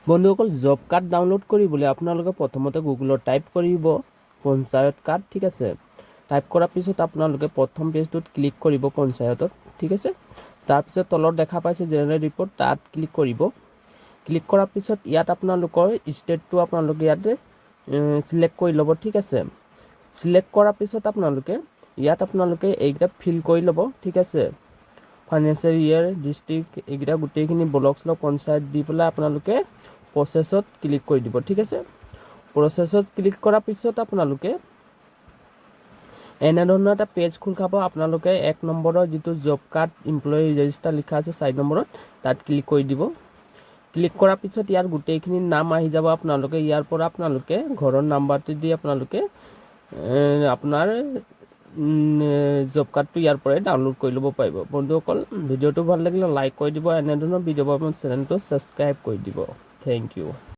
বন্ধুসকল job card download কৰিবলৈ আপোনালোকে প্ৰথমতে গুগলত টাইপ কৰিব পঞ্চায়ত কাৰ্ড, ঠিক আছে। টাইপ কৰাৰ পিছত আপোনালোকে প্ৰথম পেজটোত ক্লিক কৰিব পঞ্চায়তত, ঠিক আছে। তাৰপিছত তলত দেখা পাইছে জেনেৰেল ৰিপৰ্ট, তাত ক্লিক কৰিব। ক্লিক কৰাৰ পিছত ইয়াত আপোনালোকৰ ষ্টেটটো আপোনালোকে ইয়াতে সিলেক্ট কৰি ল'ব, ঠিক আছে। সিলেক্ট কৰাৰ পিছত আপোনালোকে ইয়াত এইকেইটা ফিল কৰি ল'ব, ঠিক আছে। ফাইনেন্সিয়েল ইয়াৰ, ডিষ্ট্ৰিক্ট, এইকেইটা গোটেইখিনি ব্লক শ্লক পঞ্চায়ত দি পেলাই আপোনালোকে প্ৰচেছত ক্লিক কৰি দিব, ঠিক আছে। প্ৰচেছত ক্লিক কৰাৰ পিছত আপোনালোকে এনেধৰণৰ এটা পেজ খোল খাব। আপোনালোকে 1 নম্বৰৰ যিটো জব কাৰ্ড এমপ্লয়ী ৰেজিষ্টাৰ লিখা আছে 4 নম্বৰত, তাত ক্লিক কৰি দিব। ক্লিক কৰাৰ পিছত ইয়াৰ গোটেইখিনি নাম আহি যাব। আপোনালোকে ইয়াৰ পৰা আপোনালোকে ঘৰৰ নাম্বাৰটো দি আপোনালোকে আপোনাৰ জব কাৰ্ডটো ইয়াৰ পৰাই ডাউনলোড কৰি ল'ব পাৰিব। বন্ধুসকল ভিডিঅ'টো ভাল লাগিলে লাইক কৰি দিব, এনেধৰণৰ ভিডিঅ' পাব চেনেলটো ছাবস্ক্ৰাইব কৰি দিব। Thank you.